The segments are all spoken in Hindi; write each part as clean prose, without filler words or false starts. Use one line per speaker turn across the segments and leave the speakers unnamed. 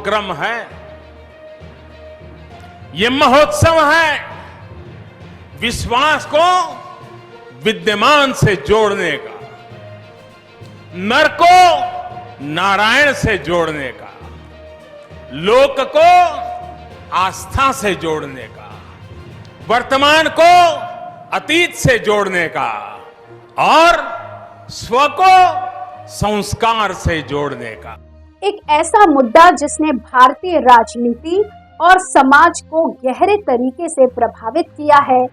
उपक्रम है, ये महोत्सव है विश्वास को विद्यमान से जोड़ने का, नर को नारायण से जोड़ने का, लोक को आस्था से जोड़ने का, वर्तमान को अतीत से जोड़ने का और स्व को संस्कार से जोड़ने का।
एक ऐसा मुद्दा जिसने भारतीय राजनीति और समाज को गहरे तरीके से प्रभावित किया है,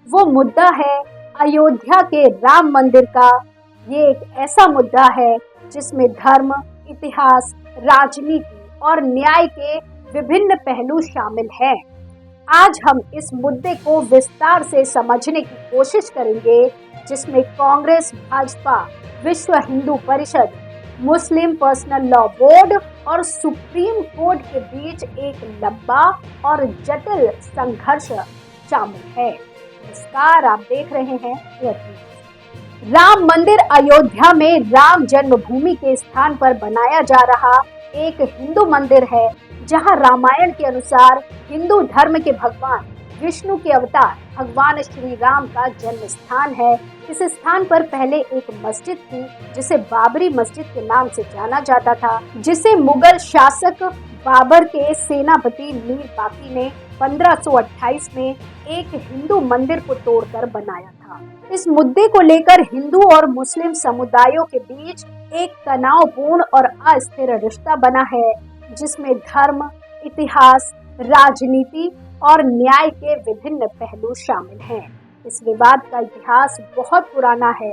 वो मुद्दा है अयोध्या के राम मंदिर का। ये एक ऐसा मुद्दा है जिसमें धर्म, इतिहास, राजनीति और न्याय के विभिन्न पहलू शामिल हैं। आज हम इस मुद्दे को विस्तार से समझने की कोशिश करेंगे, जिसमें कांग्रेस, भाजपा, विश्व हिंदू परिषद, मुस्लिम पर्सनल लॉ बोर्ड और सुप्रीम कोर्ट के बीच एक लंबा और जटिल संघर्ष शामिल है। नमस्कार, आप देख रहे हैं राम मंदिर अयोध्या में राम जन्मभूमि के स्थान पर बनाया जा रहा एक हिंदू मंदिर है, जहां रामायण के अनुसार हिंदू धर्म के भगवान विष्णु के अवतार भगवान श्री राम का जन्म स्थान है। इस स्थान पर पहले एक मस्जिद थी, जिसे बाबरी मस्जिद के नाम से जाना जाता था, जिसे मुगल शासक बाबर के सेनापति मीर बाकी ने 1528 में एक हिंदू मंदिर को तोड़कर बनाया था। इस मुद्दे को लेकर हिंदू और मुस्लिम समुदायों के बीच एक तनावपूर्ण और अस्थिर रिश्ता बना है, जिसमें धर्म, इतिहास, राजनीति और न्याय के विभिन्न पहलू शामिल हैं। इस विवाद का इतिहास बहुत पुराना है।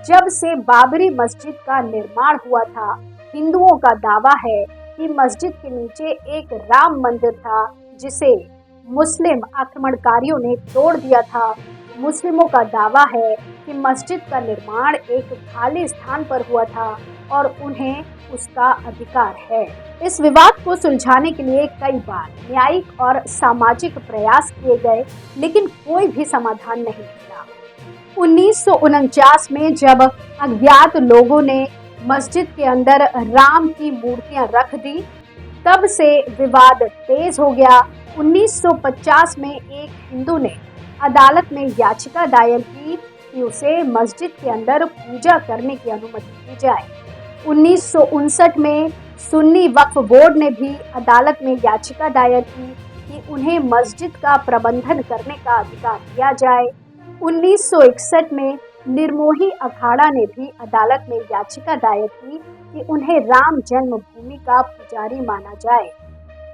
जब से बाबरी मस्जिद का निर्माण हुआ था, हिंदुओं का दावा है कि मस्जिद के नीचे एक राम मंदिर था, जिसे मुस्लिम आक्रमणकारियों ने तोड़ दिया था। मुस्लिमों का दावा है कि मस्जिद का निर्माण एक खाली स्थान पर हुआ था और उन्हें उसका अधिकार है। इस विवाद को सुलझाने के लिए कई बार न्यायिक और सामाजिक प्रयास किए गए, लेकिन कोई भी समाधान नहीं मिला। 1949 में जब अज्ञात लोगों ने मस्जिद के अंदर राम की मूर्तियां रख दी, तब से विवाद तेज हो गया। 1950 में एक हिंदू ने अदालत में याचिका दायर की कि उसे मस्जिद के अंदर पूजा करने की अनुमति दी जाए। 1959 में सुन्नी वक्फ बोर्ड ने भी अदालत में याचिका दायर की कि उन्हें मस्जिद का प्रबंधन करने का अधिकार दिया जाए। 1961 में निर्मोही अखाड़ा ने भी अदालत में याचिका दायर की कि उन्हें राम जन्मभूमि का पुजारी माना जाए।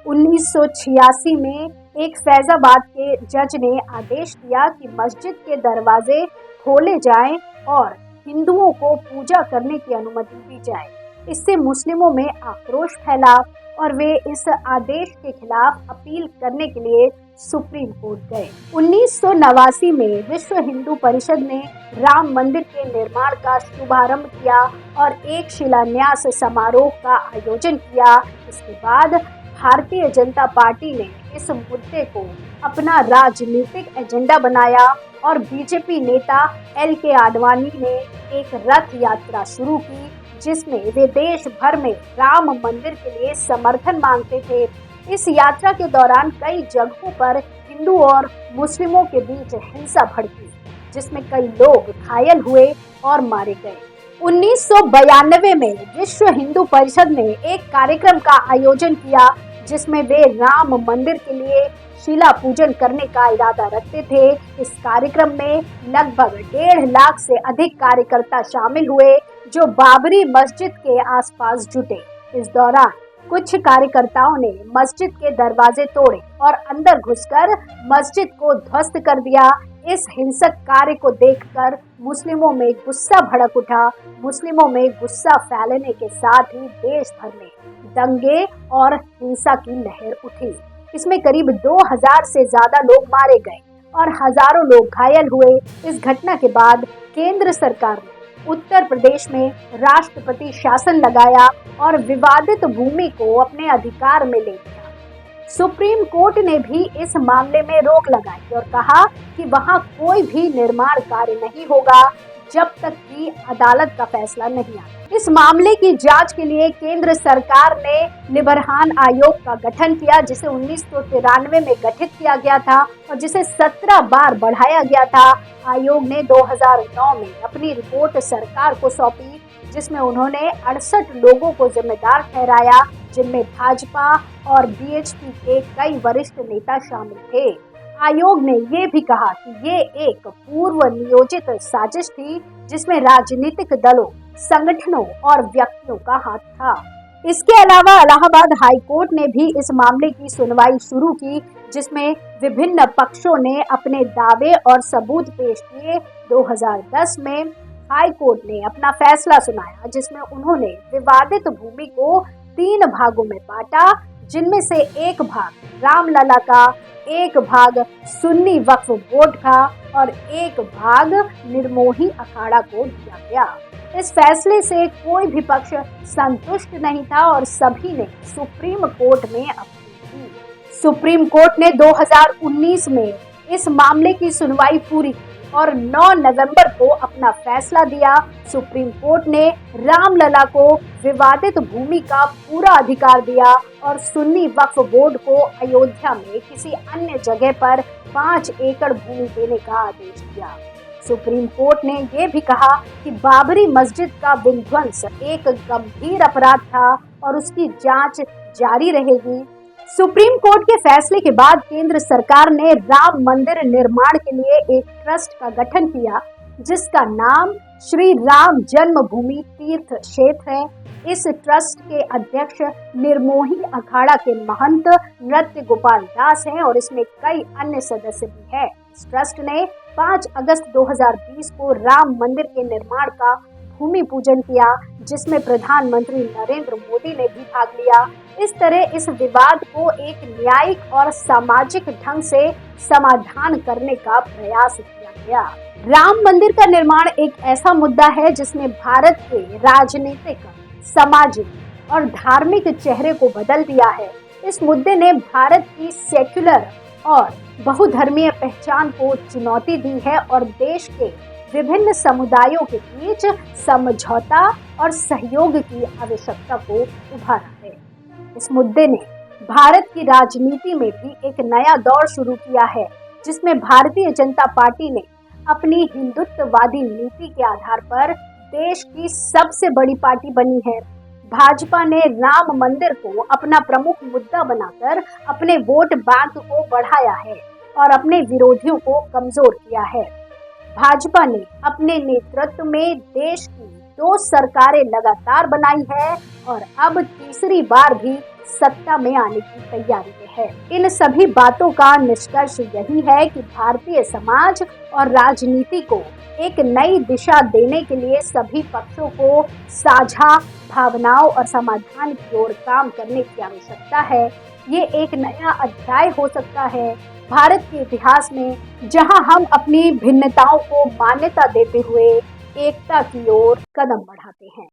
1986 में एक फैजाबाद के जज ने आदेश दिया कि मस्जिद के दरवाजे खोले जाएं और हिंदुओं को पूजा करने की अनुमति दी जाए। इससे मुस्लिमों में आक्रोश फैला और वे इस आदेश के खिलाफ अपील करने के लिए सुप्रीम कोर्ट गए। 1989 में विश्व हिंदू परिषद ने राम मंदिर के निर्माण का शुभारंभ किया और एक शिलान्यास समारोह का आयोजन किया। इसके बाद भारतीय जनता पार्टी ने इस मुद्दे को अपना राजनीतिक एजेंडा बनाया और बीजेपी नेता LK आडवाणी ने एक रथ यात्रा शुरू की, जिसमें वे देश भर में राम मंदिर के लिए समर्थन मांगते थे। इस यात्रा के दौरान कई जगहों पर हिंदू और मुस्लिमों के बीच हिंसा भड़की, जिसमें कई लोग घायल हुए और मारे गए। 1992 में विश्व हिंदू परिषद ने एक कार्यक्रम का आयोजन किया, जिसमें वे राम मंदिर के लिए शिला पूजन करने का इरादा रखते थे। इस कार्यक्रम में लगभग 1.5 लाख से अधिक कार्यकर्ता शामिल हुए, जो बाबरी मस्जिद के आसपास जुटे। इस दौरान कुछ कार्यकर्ताओं ने मस्जिद के दरवाजे तोड़े और अंदर घुसकर मस्जिद को ध्वस्त कर दिया। इस हिंसक कार्य को देखकर मुस्लिमों में गुस्सा भड़क उठा। मुस्लिमों में गुस्सा फैलने के साथ ही देश भर में दंगे और हिंसा की लहर उठी। इसमें करीब 2000 से ज्यादा लोग मारे गए और हजारों लोग घायल हुए। इस घटना के बाद केंद्र सरकार ने उत्तर प्रदेश में राष्ट्रपति शासन लगाया और विवादित भूमि को अपने अधिकार में ले लिया। सुप्रीम कोर्ट ने भी इस मामले में रोक लगाई और कहा कि वहां कोई भी निर्माण कार्य नहीं होगा। जब तक कि अदालत का फैसला नहीं आता। इस मामले की जांच के लिए केंद्र सरकार ने निबरहान आयोग का गठन किया, जिसे 1993 में गठित किया गया था और जिसे 17 बार बढ़ाया गया था। आयोग ने 2009 में अपनी रिपोर्ट सरकार को सौंपी, जिसमें उन्होंने 68 लोगों को जिम्मेदार ठहराया, जिनमें भाजपा और बीएचपी के कई वरिष्ठ नेता शामिल थे। आयोग ने ये भी कहा कि ये एक पूर्व नियोजित साजिश थी, जिसमें राजनीतिक दलों, संगठनों और व्यक्तियों का हाथ था। इसके अलावा इलाहाबाद हाई कोर्ट ने भी इस मामले की सुनवाई शुरू की, जिसमें विभिन्न पक्षों ने अपने दावे और सबूत पेश किए। 2010 में हाई कोर्ट ने अपना फैसला सुनाया, जिसमें उन्होंने विवादित भूमि को 3 भागों में बांटा, जिनमें से एक भाग रामलला का, एक भाग सुन्नी वक्फ बोर्ड का और एक भाग निर्मोही अखाड़ा को दिया गया। इस फैसले से कोई भी पक्ष संतुष्ट नहीं था और सभी ने सुप्रीम कोर्ट में अपील की। सुप्रीम कोर्ट ने 2019 में इस मामले की सुनवाई पूरी की और 9 नवंबर को अपना फैसला दिया। सुप्रीम कोर्ट ने रामलला को विवादित भूमि का पूरा अधिकार दिया और सुन्नी वक्फ बोर्ड को अयोध्या में किसी अन्य जगह पर 5 एकड़ भूमि देने का आदेश दिया। सुप्रीम कोर्ट ने यह भी कहा कि बाबरी मस्जिद का विध्वंस एक गंभीर अपराध था और उसकी जांच जारी रहेगी। सुप्रीम कोर्ट के फैसले के बाद केंद्र सरकार ने राम मंदिर निर्माण के लिए एक ट्रस्ट का गठन किया, जिसका नाम श्री राम जन्मभूमि तीर्थ क्षेत्र है। इस ट्रस्ट के अध्यक्ष निर्मोही अखाड़ा के महंत नृत्य गोपाल दास हैं और इसमें कई अन्य सदस्य भी हैं। इस ट्रस्ट ने 5 अगस्त 2020 को राम मंदिर के निर्माण का भूमि पूजन किया, जिसमें प्रधानमंत्री नरेंद्र मोदी ने भी भाग लिया। इस तरह इस विवाद को एक न्यायिक और सामाजिक ढंग से समाधान करने का प्रयास किया गया। राम मंदिर का निर्माण एक ऐसा मुद्दा है जिसने भारत के राजनीतिक, सामाजिक और धार्मिक चेहरे को बदल दिया है। इस मुद्दे ने भारत की सेक्युलर और बहुधर्मीय पहचान को चुनौती दी है और देश के विभिन्न समुदायों के बीच समझौता और सहयोग की आवश्यकता को उभारा है। इस मुद्दे ने भारत की राजनीति में भी एक नया दौर शुरू किया है, जिसमें भारतीय जनता पार्टी ने अपनी हिंदुत्ववादी नीति के आधार पर देश की सबसे बड़ी पार्टी बनी है। भाजपा ने राम मंदिर को अपना प्रमुख मुद्दा बनाकर अपने वोट बैंक को बढ़ाया है और अपने विरोधियों को कमजोर किया है। भाजपा ने अपने नेतृत्व में देश की 2 सरकारें लगातार बनाई है और अब तीसरी बार भी सत्ता में आने की तैयारी में है। इन सभी बातों का निष्कर्ष यही है कि भारतीय समाज और राजनीति को एक नई दिशा देने के लिए सभी पक्षों को साझा भावनाओं और समाधान की ओर काम करने की आवश्यकता है। ये एक नया अध्याय हो सकता है भारत के इतिहास में, जहां हम अपनी भिन्नताओं को मान्यता देते हुए एकता की ओर कदम बढ़ाते हैं।